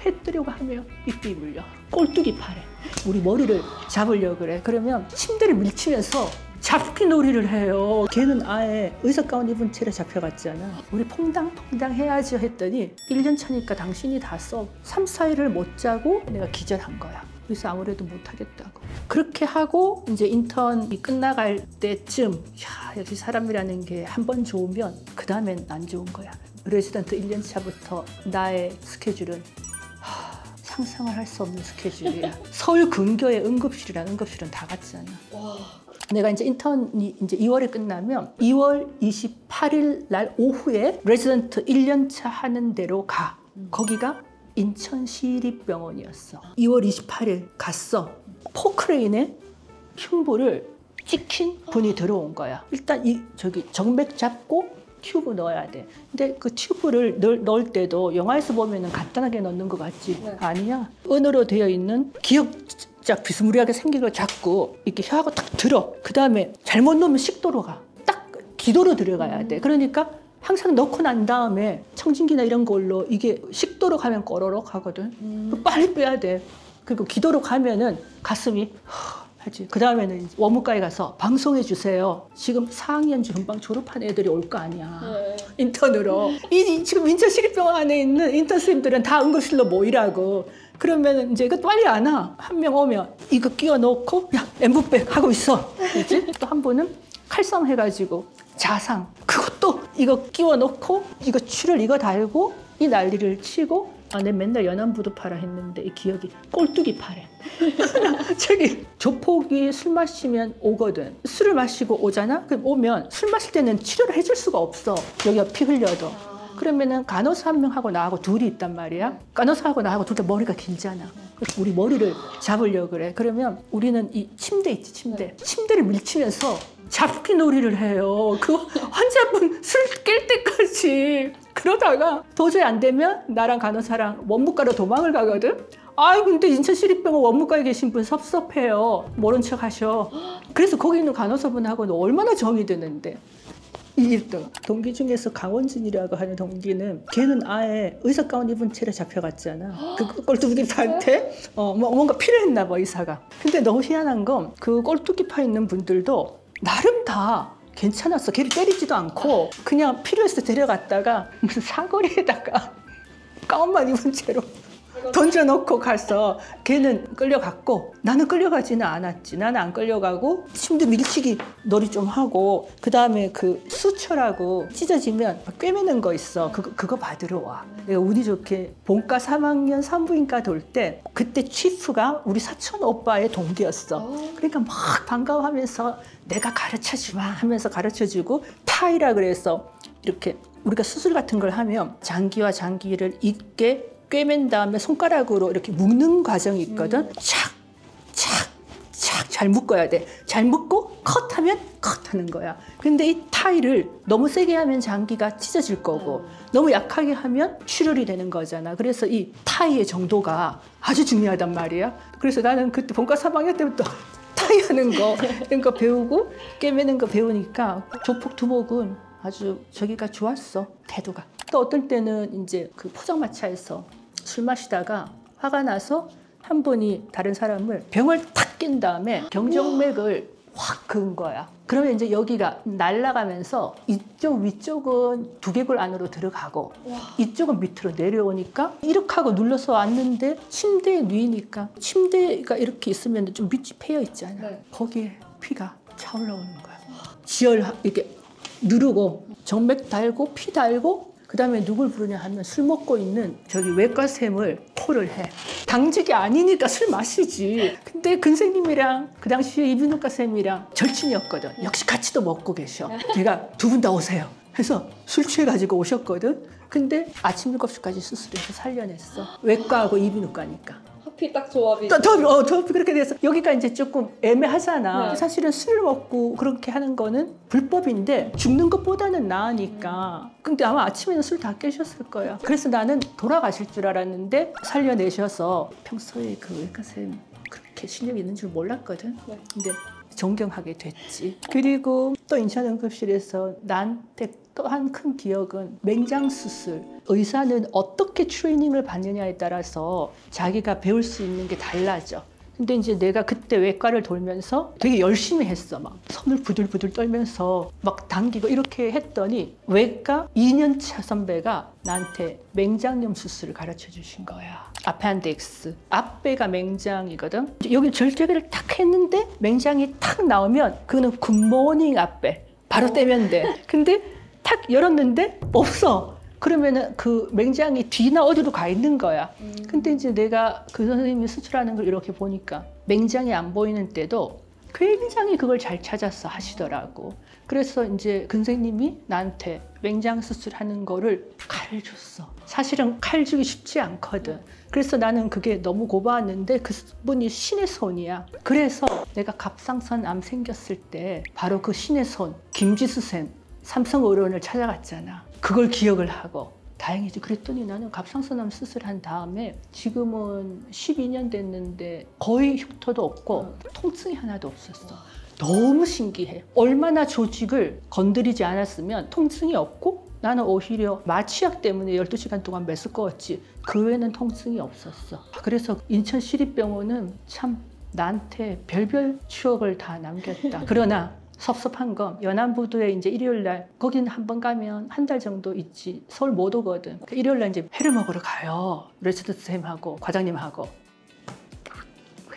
해뜨려고 하면 삐삐 물려. 꼴뚜기 파래. 우리 머리를 잡으려고 그래. 그러면 침대를 밀치면서 잡기 놀이를 해요. 걔는 아예 의사 가운 입은 채로 잡혀갔잖아. 우리 퐁당퐁당 해야지 했더니 1년 차니까 당신이 다 써. 3, 4일을 못 자고 내가 기절한 거야. 그래서 아무래도 못하겠다고. 그렇게 하고 이제 인턴이 끝나갈 때쯤 야, 역시 사람이라는 게 한 번 좋으면 그 다음엔 안 좋은 거야. 레지던트 1년 차부터 나의 스케줄은 상상을 할 수 없는 스케줄이야. 서울 근교의 응급실이란 응급실은 다 갔잖아. 와. 내가 이제 인턴이 이제 2월에 끝나면 2월 28일 날 오후에 레지던트 1년 차 하는 데로 가. 거기가 인천시립병원이었어. 2월 28일 갔어. 포크레인에 흉부를 찍힌 분이 들어온 거야. 일단 저기 정맥 잡고 튜브 넣어야 돼. 근데 그 튜브를 넣을 때도 영화에서 보면은 간단하게 넣는 것 같지? 네. 아니야. 은으로 되어 있는 기역자 비스무리하게 생긴 걸 잡고 이렇게 혀하고 딱 들어. 그 다음에 잘못 넣으면 식도로 가. 딱 기도로 들어가야 돼. 그러니까 항상 넣고 난 다음에 청진기나 이런 걸로 이게 식도로 가면 꼬르륵 하거든. 빨리 빼야 돼. 그리고 기도로 가면은 가슴이 하지. 그 다음에는 원무과에 가서 방송해 주세요. 지금 4학년 금방 졸업한 애들이 올 거 아니야. 네. 인턴으로. 지금 인천시립병원 안에 있는 인턴 선생님들은 다 응급실로 모이라고. 그러면 이제 이거 빨리 안 와. 한 명 오면 이거 끼워 넣고 야 엠브백 하고 있어. 그렇지? 또 한 분은 칼싸움 해가지고 자상. 그것도 이거 끼워 넣고 이거 출혈 이거 달고 이 난리를 치고 내 맨날 연안부두 파라 했는데 이 기억이 꼴뚜기 파래. 저기 조폭이 술 마시면 오거든. 술을 마시고 오잖아? 그럼 오면 술 마실 때는 치료를 해줄 수가 없어. 여기가 피 흘려도. 그러면은 간호사 한 명하고 나하고 둘이 있단 말이야. 간호사하고 나하고 둘 다 머리가 길잖아. 그래서 우리 머리를 잡으려고 그래. 그러면 우리는 이 침대 있지, 침대. 침대를 밀치면서 잡기 놀이를 해요. 그 환자분 술 깰 때까지. 그러다가 도저히 안 되면 나랑 간호사랑 원무과로 도망을 가거든. 근데 인천시립병원 원무과에 계신 분 섭섭해요. 모른 척 하셔. 그래서 거기 있는 간호사분하고는 얼마나 정이 드는데. 1등. 동기 중에서 강원진이라고 하는 동기는 걔는 아예 의사 가운 입은 채로 잡혀갔잖아. 그 꼴뚜기파한테 뭔가 필요했나 봐, 의사가. 근데 너무 희한한 건 그 꼴뚜기파 있는 분들도 나름 다 괜찮았어. 걔를 때리지도 않고 그냥 필요해서 데려갔다가 무슨 사거리에다가 가운만 입은 채로 던져놓고 가서 걔는 끌려갔고 나는 끌려가지는 않았지. 나는 안 끌려가고 침대 밀치기 놀이 좀 하고 그 다음에 그 수철하고 찢어지면 꿰매는 거 있어. 그거 받으러 와. 내가 운이 좋게 본과 3학년 산부인과 돌 때 그때 치프가 우리 사촌 오빠의 동기였어. 그러니까 막 반가워하면서 내가 가르쳐주마 하면서 가르쳐주고 타이라 그래서 이렇게 우리가 수술 같은 걸 하면 장기와 장기를 있게 꿰맨 다음에 손가락으로 이렇게 묶는 과정이 있거든. 착, 착, 착 잘 묶어야 돼. 잘 묶고 컷하면 컷하는 거야. 근데 이 타이를 너무 세게 하면 장기가 찢어질 거고 너무 약하게 하면 출혈이 되는 거잖아. 그래서 이 타이의 정도가 아주 중요하단 말이야. 그래서 나는 그때 본과 3학년 때부터 타이 하는 거 이런 거 배우고 꿰매는 거 배우니까 조폭 두목은 아주 저기가 좋았어. 태도가. 또 어떨 때는 이제 그 포장마차에서 술 마시다가 화가 나서 한 분이 다른 사람을 병을 탁 낀 다음에 경정맥을 확 그은 거야. 그러면 이제 여기가 날아가면서 이쪽 위쪽은 두개골 안으로 들어가고 이쪽은 밑으로 내려오니까 이렇게 하고 눌러서 왔는데 침대에 누이니까 침대가 이렇게 있으면 좀 밑이 패여 있잖아. 네. 거기에 피가 차올라오는 거야. 지혈 이렇게 누르고 정맥 달고 피 달고 그 다음에 누굴 부르냐 하면 술 먹고 있는 저기 외과쌤을 콜을 해. 당직이 아니니까 술 마시지. 근데 근생님이랑 그 당시에 이비인후과 쌤이랑 절친이었거든. 역시 같이도 먹고 계셔. 걔가 두 분 다 오세요. 해서 술 취해가지고 오셨거든. 근데 아침 7시까지 수술해서 살려냈어. 외과하고 이비인후과니까. 하필 딱 조합이. 더 그렇게 돼서 여기가 이제 조금 애매하잖아. 네. 사실은 술을 먹고 그렇게 하는 거는 불법인데 죽는 것보다는 나으니까. 근데 아마 아침에는 술 다 깨셨을 거야. 그래서 나는 돌아가실 줄 알았는데 살려내셔서 평소에 그 외과쌤 그렇게 실력이 있는 줄 몰랐거든. 네. 근데 존경하게 됐지. 그리고 또 인천응급실에서 나한테 또 한 큰 기억은 맹장 수술. 의사는 어떻게 트레이닝을 받느냐에 따라서 자기가 배울 수 있는 게 달라져. 근데 이제 내가 그때 외과를 돌면서 되게 열심히 했어. 막 손을 부들부들 떨면서 막 당기고 이렇게 했더니 외과 2년차 선배가 나한테 맹장염 수술을 가르쳐 주신 거야. 아펜딕스. 앞배가 맹장이거든. 여기 절제기를 탁 했는데 맹장이 탁 나오면 그거는 굿모닝 앞배. 바로 떼면 돼. 근데 탁 열었는데 없어. 그러면은 그 맹장이 뒤나 어디로 가 있는 거야. 근데 이제 내가 그 선생님이 수술하는 걸 이렇게 보니까 맹장이 안 보이는 때도 굉장히 그걸 잘 찾아서 하시더라고. 그래서 이제 그 선생님이 나한테 맹장 수술하는 거를 칼을 줬어. 사실은 칼 주기 쉽지 않거든. 그래서 나는 그게 너무 고마웠는데 그분이 신의 손이야. 그래서 내가 갑상선 암 생겼을 때 바로 그 신의 손, 김지수 쌤, 삼성의료원을 찾아갔잖아. 그걸 기억을 하고 다행이지. 그랬더니 나는 갑상선암 수술한 다음에 지금은 12년 됐는데 거의 흉터도 없고 통증이 하나도 없었어. 너무 신기해. 얼마나 조직을 건드리지 않았으면 통증이 없고 나는 오히려 마취약 때문에 12시간 동안 메스꺼웠지 그 외에는 통증이 없었어. 그래서 인천시립병원은 참 나한테 별별 추억을 다 남겼다. 그러나 섭섭한 건 연안부두에 이제 일요일 날 거기는 한 번 가면 한 달 정도 있지 서울 못 오거든. 일요일 날 이제 회를 먹으러 가요. 레지던트 쌤하고 과장님하고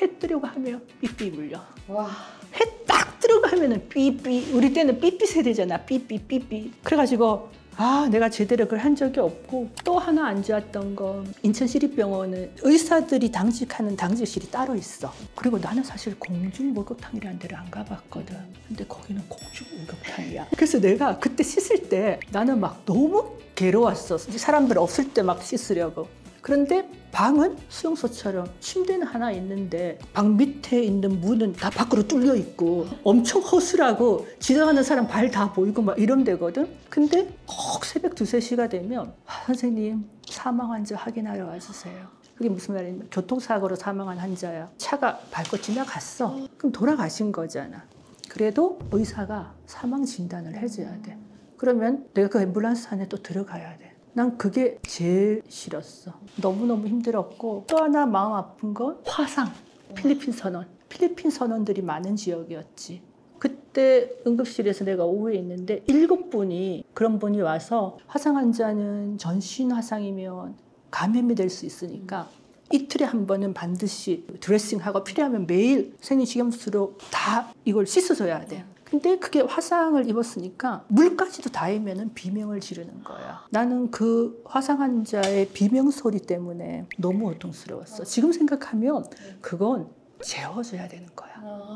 회 뜨려고 하면 삐삐 물려. 와. 회 딱 뜨려고 하면은 삐삐. 우리 때는 삐삐 세대잖아. 삐삐 삐삐. 그래가지고 아 내가 제대로 그걸 한 적이 없고 또 하나 안 좋았던 건 인천시립병원은 의사들이 당직하는 당직실이 따로 있어. 그리고 나는 사실 공중목욕탕이라는 데를 안 가봤거든. 근데 거기는 공중목욕탕이야. 그래서 내가 그때 씻을 때 나는 막 너무 괴로웠어. 사람들 없을 때 막 씻으려고. 그런데 방은 수용소처럼 침대는 하나 있는데 방 밑에 있는 문은 다 밖으로 뚫려 있고 엄청 허술하고 지나가는 사람 발 다 보이고 막 이런 데거든. 근데 꼭 새벽 2, 3시가 되면 선생님 사망 환자 확인하러 와주세요. 그게 무슨 말이냐면 교통사고로 사망한 환자야. 차가 밟고 지나갔어. 그럼 돌아가신 거잖아. 그래도 의사가 사망 진단을 해줘야 돼. 그러면 내가 그 앰뷸런스 안에 또 들어가야 돼. 난 그게 제일 싫었어. 너무너무 힘들었고 또 하나 마음 아픈 건 화상, 필리핀 선원. 필리핀 선원들이 많은 지역이었지. 그때 응급실에서 내가 오후에 있는데 7분이 그런 분이 와서 화상 환자는 전신 화상이면 감염이 될 수 있으니까 이틀에 한 번은 반드시 드레싱하고 필요하면 매일 생리식염수로 다 이걸 씻어줘야 돼. 근데 그게 화상을 입었으니까 물까지도 닿으면 비명을 지르는 거야. 나는 그 화상 환자의 비명 소리 때문에 너무 고통스러웠어. 지금 생각하면 그건 재워줘야 되는 거야.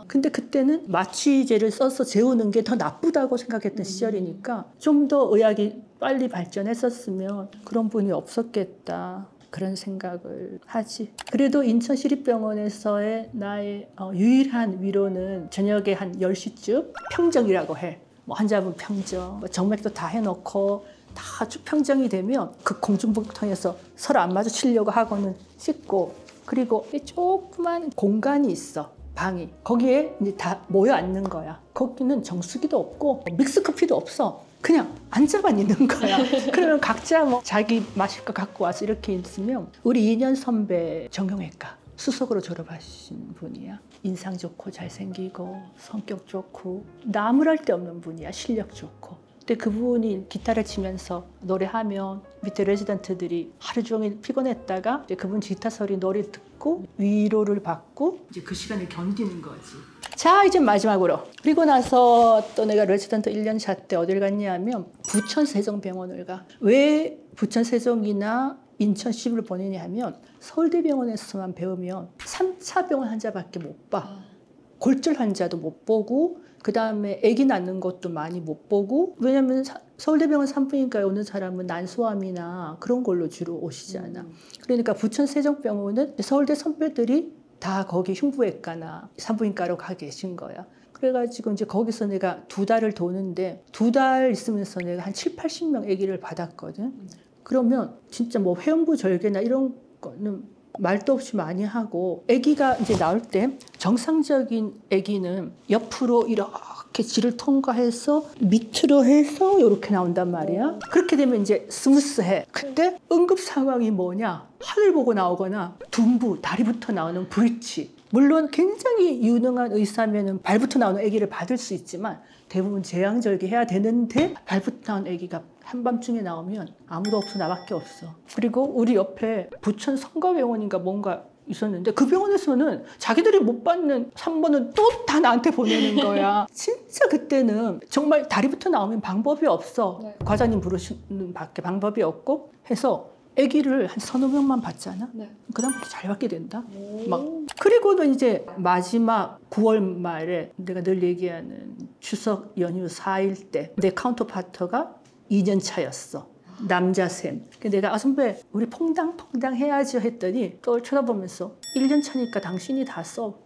근데 그때는 마취제를 써서 재우는 게 더 나쁘다고 생각했던 시절이니까 좀 더 의학이 빨리 발전했었으면 그런 분이 없었겠다. 그런 생각을 하지. 그래도 인천시립병원에서의 나의 유일한 위로는 저녁에 한 10시쯤 평정이라고 해. 뭐 환자분 평정, 뭐 정맥도 다 해놓고 다 평정이 되면 그 공중목욕탕에서 서로 안 마주치려고 하고는 씻고 그리고 조그만 공간이 있어. 방이. 거기에 이제 다 모여 앉는 거야. 거기는 정수기도 없고 믹스커피도 없어. 그냥 앉아만 있는 거야. 그러면 각자 뭐 자기 마실 거 갖고 와서 이렇게 있으면 우리 2년 선배 정형외과 수석으로 졸업하신 분이야. 인상 좋고 잘생기고 성격 좋고 나무랄 데 없는 분이야. 실력 좋고. 근데 그분이 기타를 치면서 노래하면 밑에 레지던트들이 하루 종일 피곤했다가 이제 그분 기타 소리 노래 듣고 위로를 받고 이제 그 시간을 견디는 거지. 자, 이제 마지막으로. 그리고 나서 또 내가 레지던트 1년차 때 어딜 갔냐면 부천세종병원을 가. 왜 부천세종이나 인천시를 보내냐 하면 서울대병원에서만 배우면 3차 병원 환자밖에 못 봐. 골절 환자도 못 보고 그 다음에 아기 낳는 것도 많이 못 보고 왜냐면 서울대병원 산부인과에 오는 사람은 난소암이나 그런 걸로 주로 오시잖아. 그러니까 부천세종병원은 서울대 선배들이 다 거기 흉부외과나 산부인과로 가 계신 거야. 그래가지고 이제 거기서 내가 2달을 도는데 2달 있으면서 내가 한 7, 80명 아기를 받았거든. 그러면 진짜 뭐 회음부 절개나 이런 거는 말도 없이 많이 하고 아기가 이제 나올 때 정상적인 아기는 옆으로 이렇게 질을 통과해서 밑으로 해서 이렇게 나온단 말이야. 그렇게 되면 이제 스무스해. 그때 응급 상황이 뭐냐? 하늘 보고 나오거나 둔부, 다리부터 나오는 브릿지. 물론 굉장히 유능한 의사면은 발부터 나오는 아기를 받을 수 있지만 대부분 제왕절개해야 되는데 발부터 나온 아기가 한밤중에 나오면 아무도 없어, 나밖에 없어. 그리고 우리 옆에 부천 성가병원인가 뭔가 있었는데 그 병원에서는 자기들이 못 받는 산모는 또 다 나한테 보내는 거야. 진짜 그때는 정말 다리부터 나오면 방법이 없어. 네. 과장님 부르시는 밖에 방법이 없고 해서 아기를 한 서너 명만 봤잖아. 네. 그다음부터 잘 받게 된다. 막 그리고는 이제 마지막 9월 말에 내가 늘 얘기하는 추석 연휴 4일 때 내 카운터파터가 2년 차였어. 남자샘. 내가 선배 우리 퐁당퐁당 해야지 했더니 또 쳐다보면서 1년 차니까 당신이 다 써.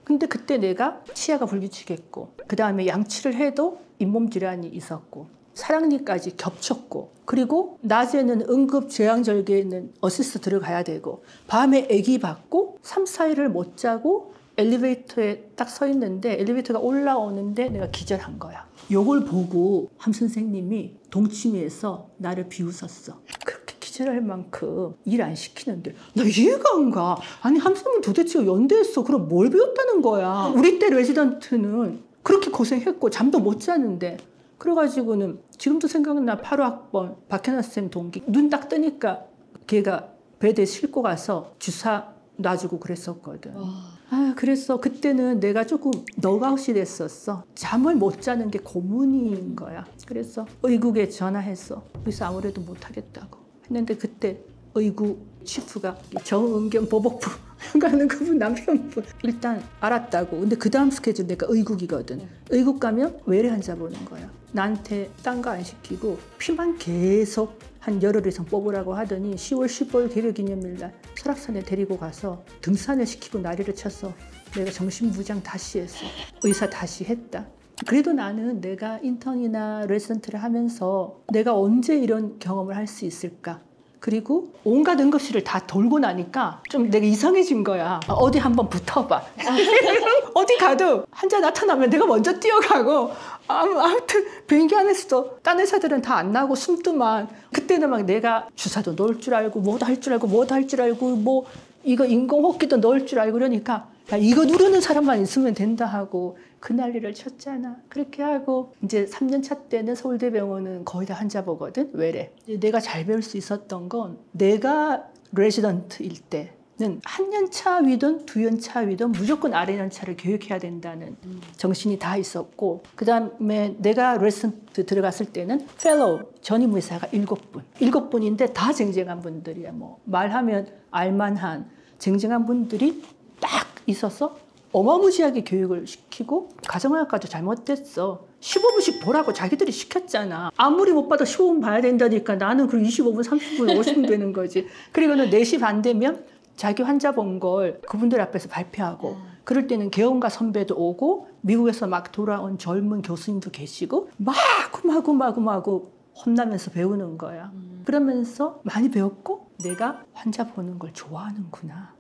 근데 그때 내가 치아가 불규칙했고 그 다음에 양치를 해도 잇몸 질환이 있었고 사랑니까지 겹쳤고 그리고 낮에는 응급 제왕절개에는 어시스트 들어가야 되고 밤에 아기 받고 3, 4일을 못 자고 엘리베이터에 딱 서 있는데 엘리베이터가 올라오는데 내가 기절한 거야. 요걸 보고 함 선생님이 동치미에서 나를 비웃었어. 그렇게 기절할 만큼 일 안 시키는데 나 이해가 안 가. 아니 함 선생님 도대체 연대했어. 그럼 뭘 배웠다는 거야. 우리 때 레지던트는 그렇게 고생했고 잠도 못 자는데 그래가지고는 지금도 생각나 8호 학번 박현아 쌤 동기 눈 딱 뜨니까 걔가 베드에 싣고 가서 주사 놔주고 그랬었거든. 아, 그래서 그때는 내가 조금 넉아웃이 됐었어. 잠을 못 자는 게 고문인 거야. 그래서 의국에 전화했어. 그래서 아무래도 못 하겠다고 했는데 그때 의국 치프가 정은경 보복부 가는 그분 남편분 일단 알았다고. 근데 그 다음 스케줄 내가 의국이거든. 의국 가면 외래 환자 보는 거야. 나한테 딴 거 안 시키고 피만 계속 한 열흘 이상 뽑으라고 하더니 10월 15일 개교기념일 날 설악산에 데리고 가서 등산을 시키고 난리를 쳤어. 내가 정신부장 다시 했어. 의사 다시 했다. 그래도 나는 내가 인턴이나 레지던트를 하면서 내가 언제 이런 경험을 할 수 있을까? 그리고 온갖 응급실을 다 돌고 나니까 좀 내가 이상해진 거야. 어디 한번 붙어봐. 어디 가도 환자 나타나면 내가 먼저 뛰어가고 아무튼 비행기 안에서도 딴 의사들은 다 안 나고 숨더만 그때는 막 내가 주사도 넣을 줄 알고 뭐도 할 줄 알고 뭐도 할 줄 알고 뭐 이거 인공호흡기도 넣을 줄 알고 그러니까 야, 이거 누르는 사람만 있으면 된다 하고 그 난리를 쳤잖아. 그렇게 하고 이제 3년 차 때는 서울대병원은 거의 다 환자 보거든. 외래. 내가 잘 배울 수 있었던 건 내가 레지던트일 때는 한 년 차 위든 2년 차 위든 무조건 아래년차를 교육해야 된다는 정신이 다 있었고 그 다음에 내가 레지던트 들어갔을 때는 펠로우 전임 의사가 7분. 7분인데 다 쟁쟁한 분들이야. 뭐 말하면 알만한 쟁쟁한 분들이 딱 있어서 어마무지하게 교육을 시키고 가정의학과도 잘못됐어. 15분씩 보라고 자기들이 시켰잖아. 아무리 못 봐도 15분 봐야 된다니까 나는 그 25분, 30분, 50분 되는 거지. 그리고는 4시 반 되면 자기 환자 본 걸 그분들 앞에서 발표하고 그럴 때는 개원가 선배도 오고 미국에서 막 돌아온 젊은 교수님도 계시고 마구 혼나면서 배우는 거야. 그러면서 많이 배웠고 내가 환자 보는 걸 좋아하는구나.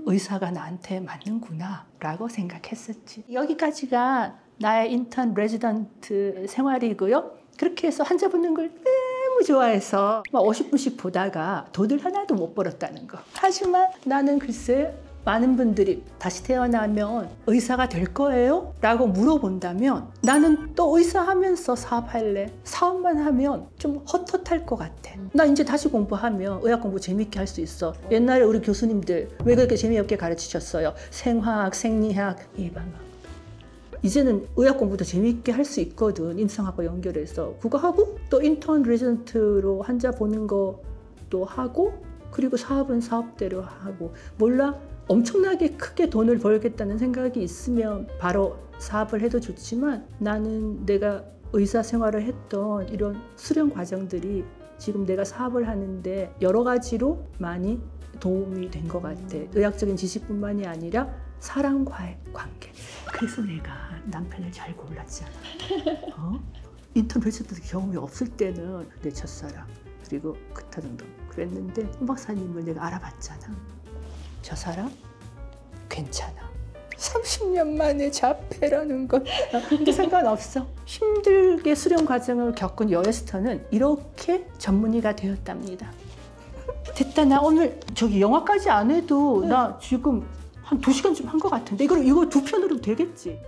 의사가 나한테 맞는구나 라고 생각했었지. 여기까지가 나의 인턴 레지던트 생활이고요. 그렇게 해서 환자 보는 걸 너무 좋아해서 막 50분씩 보다가 돈을 하나도 못 벌었다는 거. 하지만 나는 글쎄 많은 분들이 다시 태어나면 의사가 될 거예요? 라고 물어본다면 나는 또 의사 하면서 사업할래? 사업만 하면 좀 헛헛할 것 같아. 나 이제 다시 공부하면 의학 공부 재밌게 할 수 있어. 옛날에 우리 교수님들 왜 그렇게 재미없게 가르치셨어요? 생화학, 생리학, 예방학. 이제는 의학 공부도 재밌게 할 수 있거든. 임상학과 연결해서. 그거 하고 또 인턴 레지던트로 환자 보는 것도 하고 그리고 사업은 사업대로 하고 몰라. 엄청나게 크게 돈을 벌겠다는 생각이 있으면 바로 사업을 해도 좋지만 나는 내가 의사 생활을 했던 이런 수련 과정들이 지금 내가 사업을 하는데 여러 가지로 많이 도움이 된 것 같아. 의학적인 지식뿐만이 아니라 사람과의 관계. 그래서 내가 남편을 잘 골랐잖아. 인턴 레지던트 경험이 없을 때는 내 첫사랑 그리고 그타 정도 그랬는데 홍 박사님을 내가 알아봤잖아. 저 사람 괜찮아. 30년 만에 자폐라는 건 근데 상관없어. 힘들게 수련 과정을 겪은 여에스터는 이렇게 전문의가 되었답니다. 됐다. 나 오늘 저기 영화까지 안 해도 나 지금 한 2시간쯤 한 것 같은데 이거 2편으로도 되겠지?